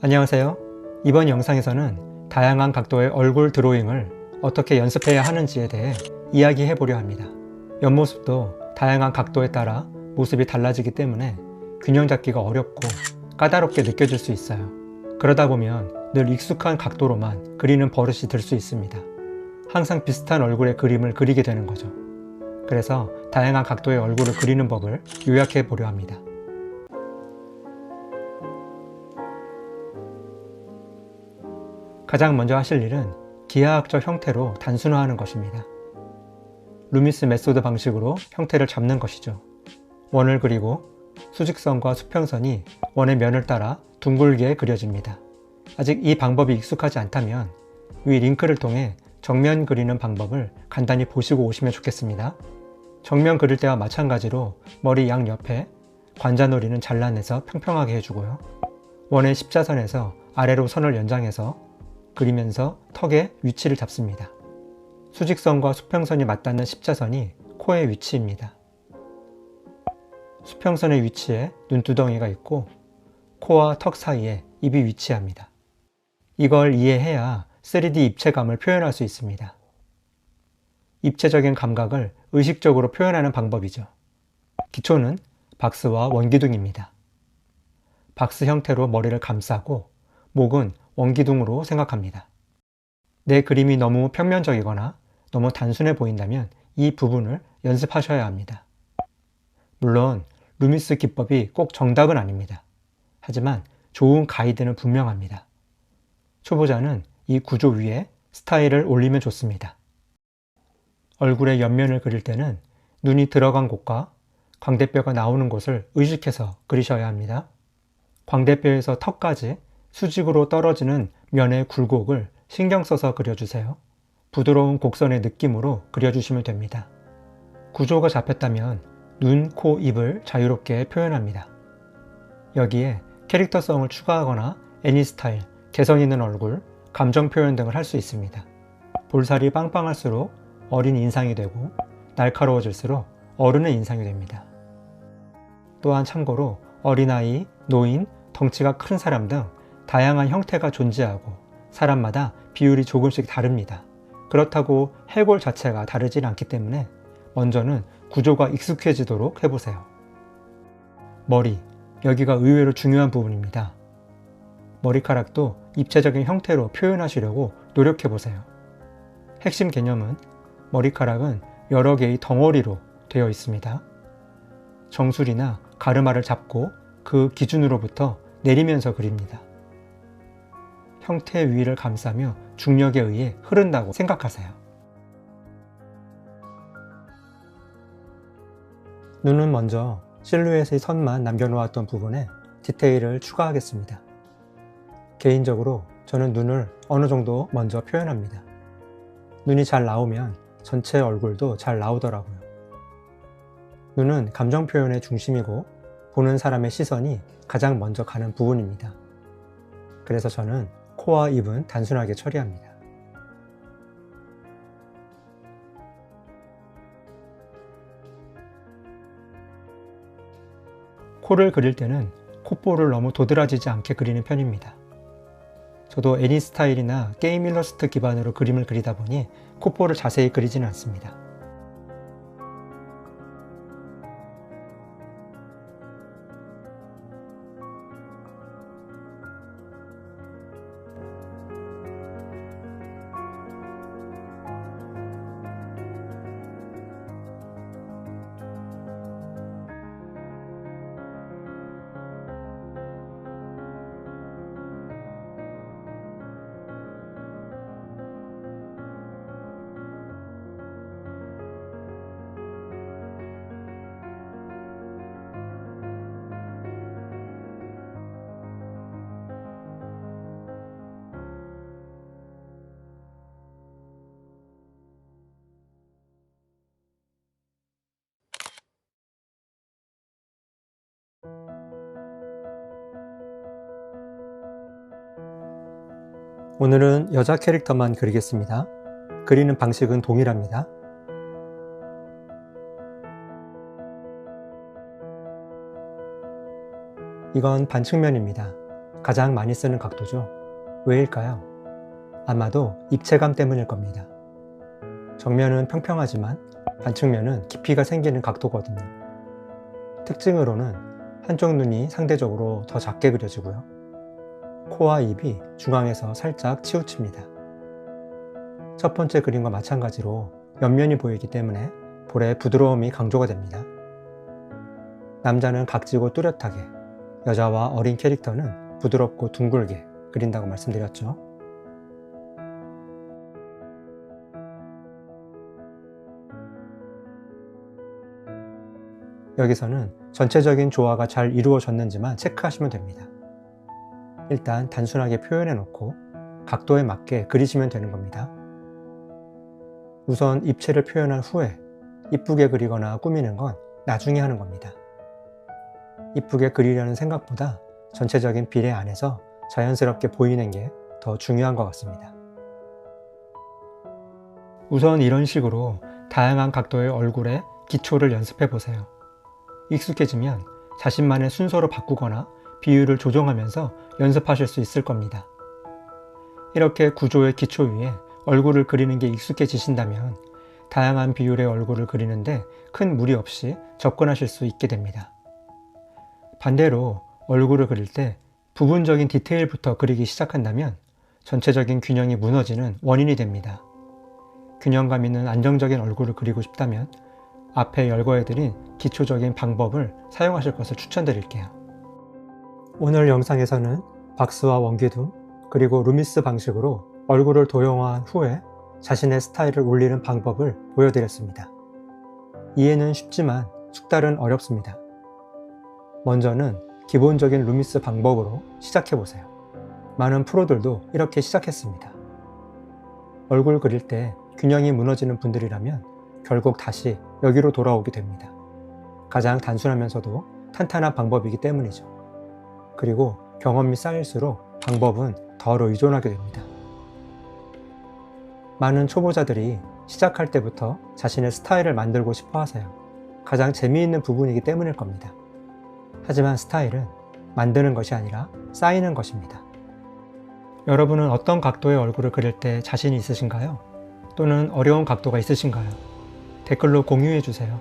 안녕하세요. 이번 영상에서는 다양한 각도의 얼굴 드로잉을 어떻게 연습해야 하는지에 대해 이야기해 보려 합니다. 옆모습도 다양한 각도에 따라 모습이 달라지기 때문에 균형 잡기가 어렵고 까다롭게 느껴질 수 있어요. 그러다 보면 늘 익숙한 각도로만 그리는 버릇이 들 수 있습니다. 항상 비슷한 얼굴의 그림을 그리게 되는 거죠. 그래서 다양한 각도의 얼굴을 그리는 법을 요약해 보려 합니다. 가장 먼저 하실 일은 기하학적 형태로 단순화하는 것입니다. 루미스 메소드 방식으로 형태를 잡는 것이죠. 원을 그리고 수직선과 수평선이 원의 면을 따라 둥글게 그려집니다. 아직 이 방법이 익숙하지 않다면 위 링크를 통해 정면 그리는 방법을 간단히 보시고 오시면 좋겠습니다. 정면 그릴 때와 마찬가지로 머리 양옆에 관자놀이는 잘라내서 평평하게 해주고요. 원의 십자선에서 아래로 선을 연장해서 그리면서 턱의 위치를 잡습니다. 수직선과 수평선이 맞닿는 십자선이 코의 위치입니다. 수평선의 위치에 눈두덩이가 있고 코와 턱 사이에 입이 위치합니다. 이걸 이해해야 3D 입체감을 표현할 수 있습니다. 입체적인 감각을 의식적으로 표현하는 방법이죠. 기초는 박스와 원기둥입니다. 박스 형태로 머리를 감싸고 목은 원기둥으로 생각합니다. 내 그림이 너무 평면적이거나 너무 단순해 보인다면 이 부분을 연습하셔야 합니다. 물론 루미스 기법이 꼭 정답은 아닙니다. 하지만 좋은 가이드는 분명합니다. 초보자는 이 구조 위에 스타일을 올리면 좋습니다. 얼굴의 옆면을 그릴 때는 눈이 들어간 곳과 광대뼈가 나오는 곳을 의식해서 그리셔야 합니다. 광대뼈에서 턱까지 수직으로 떨어지는 면의 굴곡을 신경 써서 그려주세요. 부드러운 곡선의 느낌으로 그려주시면 됩니다. 구조가 잡혔다면 눈, 코, 입을 자유롭게 표현합니다. 여기에 캐릭터성을 추가하거나 애니스타일, 개성 있는 얼굴, 감정 표현 등을 할 수 있습니다. 볼살이 빵빵할수록 어린 인상이 되고 날카로워질수록 어른의 인상이 됩니다. 또한 참고로 어린아이, 노인, 덩치가 큰 사람 등 다양한 형태가 존재하고 사람마다 비율이 조금씩 다릅니다. 그렇다고 해골 자체가 다르진 않기 때문에 먼저는 구조가 익숙해지도록 해보세요. 머리, 여기가 의외로 중요한 부분입니다. 머리카락도 입체적인 형태로 표현하시려고 노력해보세요. 핵심 개념은 머리카락은 여러 개의 덩어리로 되어 있습니다. 정수리나 가르마를 잡고 그 기준으로부터 내리면서 그립니다. 형태 위를 감싸며 중력에 의해 흐른다고 생각하세요. 눈은 먼저 실루엣의 선만 남겨놓았던 부분에 디테일을 추가하겠습니다. 개인적으로 저는 눈을 어느 정도 먼저 표현합니다. 눈이 잘 나오면 전체 얼굴도 잘 나오더라고요. 눈은 감정 표현의 중심이고 보는 사람의 시선이 가장 먼저 가는 부분입니다. 그래서 저는 코와 입은 단순하게 처리합니다. 코를 그릴 때는 콧볼을 너무 도드라지지 않게 그리는 편입니다. 저도 애니스타일이나 게임 일러스트 기반으로 그림을 그리다 보니 콧볼을 자세히 그리지는 않습니다. 오늘은 여자 캐릭터만 그리겠습니다. 그리는 방식은 동일합니다. 이건 반측면입니다. 가장 많이 쓰는 각도죠. 왜일까요? 아마도 입체감 때문일 겁니다. 정면은 평평하지만 반측면은 깊이가 생기는 각도거든요. 특징으로는 한쪽 눈이 상대적으로 더 작게 그려지고요. 코와 입이 중앙에서 살짝 치우칩니다. 첫 번째 그림과 마찬가지로 옆면이 보이기 때문에 볼의 부드러움이 강조가 됩니다. 남자는 각지고 뚜렷하게, 여자와 어린 캐릭터는 부드럽고 둥글게 그린다고 말씀드렸죠. 여기서는 전체적인 조화가 잘 이루어졌는지만 체크하시면 됩니다. 일단 단순하게 표현해 놓고 각도에 맞게 그리시면 되는 겁니다. 우선 입체를 표현한 후에 이쁘게 그리거나 꾸미는 건 나중에 하는 겁니다. 이쁘게 그리려는 생각보다 전체적인 비례 안에서 자연스럽게 보이는 게 더 중요한 것 같습니다. 우선 이런 식으로 다양한 각도의 얼굴의 기초를 연습해 보세요. 익숙해지면 자신만의 순서로 바꾸거나 비율을 조정하면서 연습하실 수 있을 겁니다. 이렇게 구조의 기초 위에 얼굴을 그리는 게 익숙해지신다면 다양한 비율의 얼굴을 그리는데 큰 무리 없이 접근하실 수 있게 됩니다. 반대로 얼굴을 그릴 때 부분적인 디테일부터 그리기 시작한다면 전체적인 균형이 무너지는 원인이 됩니다. 균형감 있는 안정적인 얼굴을 그리고 싶다면 앞에 열거해드린 기초적인 방법을 사용하실 것을 추천드릴게요. 오늘 영상에서는 박스와 원기둥 그리고 루미스 방식으로 얼굴을 도형화한 후에 자신의 스타일을 올리는 방법을 보여드렸습니다. 이해는 쉽지만 숙달은 어렵습니다. 먼저는 기본적인 루미스 방법으로 시작해보세요. 많은 프로들도 이렇게 시작했습니다. 얼굴 그릴 때 균형이 무너지는 분들이라면 결국 다시 여기로 돌아오게 됩니다. 가장 단순하면서도 탄탄한 방법이기 때문이죠. 그리고 경험이 쌓일수록 방법은 더 의존하게 됩니다. 많은 초보자들이 시작할 때부터 자신의 스타일을 만들고 싶어 하세요. 가장 재미있는 부분이기 때문일 겁니다. 하지만 스타일은 만드는 것이 아니라 쌓이는 것입니다. 여러분은 어떤 각도의 얼굴을 그릴 때 자신이 있으신가요? 또는 어려운 각도가 있으신가요? 댓글로 공유해 주세요.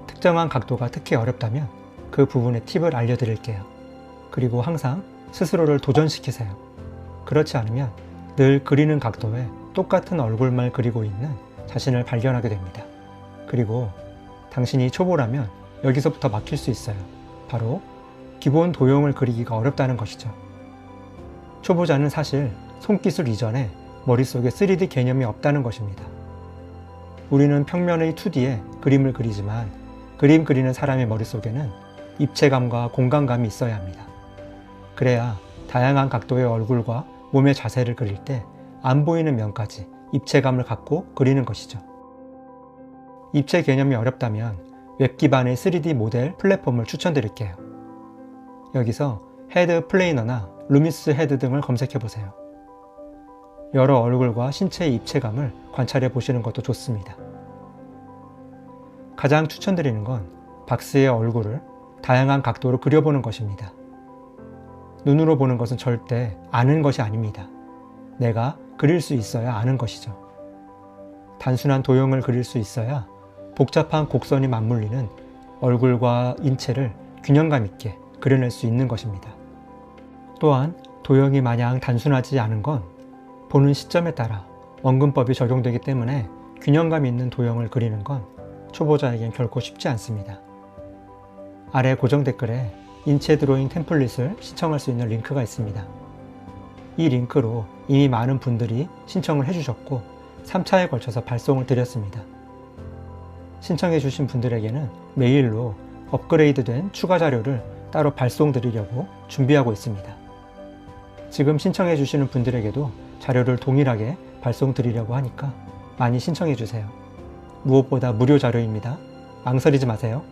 특정한 각도가 특히 어렵다면 그 부분의 팁을 알려드릴게요. 그리고 항상 스스로를 도전시키세요. 그렇지 않으면 늘 그리는 각도에 똑같은 얼굴만 그리고 있는 자신을 발견하게 됩니다. 그리고 당신이 초보라면 여기서부터 막힐 수 있어요. 바로 기본 도형을 그리기가 어렵다는 것이죠. 초보자는 사실 손기술 이전에 머릿속에 3D 개념이 없다는 것입니다. 우리는 평면의 2D에 그림을 그리지만 그림 그리는 사람의 머릿속에는 입체감과 공간감이 있어야 합니다. 그래야 다양한 각도의 얼굴과 몸의 자세를 그릴 때 안 보이는 면까지 입체감을 갖고 그리는 것이죠. 입체 개념이 어렵다면 웹 기반의 3D 모델 플랫폼을 추천드릴게요. 여기서 헤드 플레이너나 루미스 헤드 등을 검색해 보세요. 여러 얼굴과 신체의 입체감을 관찰해 보시는 것도 좋습니다. 가장 추천드리는 건 박스의 얼굴을 다양한 각도로 그려보는 것입니다. 눈으로 보는 것은 절대 아는 것이 아닙니다. 내가 그릴 수 있어야 아는 것이죠. 단순한 도형을 그릴 수 있어야 복잡한 곡선이 맞물리는 얼굴과 인체를 균형감 있게 그려낼 수 있는 것입니다. 또한 도형이 마냥 단순하지 않은 건 보는 시점에 따라 원근법이 적용되기 때문에 균형감 있는 도형을 그리는 건 초보자에겐 결코 쉽지 않습니다. 아래 고정 댓글에 인체 드로잉 템플릿을 신청할 수 있는 링크가 있습니다. 이 링크로 이미 많은 분들이 신청을 해주셨고 3차에 걸쳐서 발송을 드렸습니다. 신청해 주신 분들에게는 메일로 업그레이드된 추가 자료를 따로 발송드리려고 준비하고 있습니다. 지금 신청해 주시는 분들에게도 자료를 동일하게 발송드리려고 하니까 많이 신청해 주세요. 무엇보다 무료 자료입니다. 망설이지 마세요.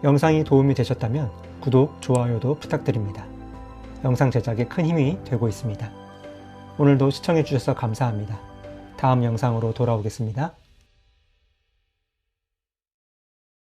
영상이 도움이 되셨다면 구독, 좋아요도 부탁드립니다. 영상 제작에 큰 힘이 되고 있습니다. 오늘도 시청해 주셔서 감사합니다. 다음 영상으로 돌아오겠습니다.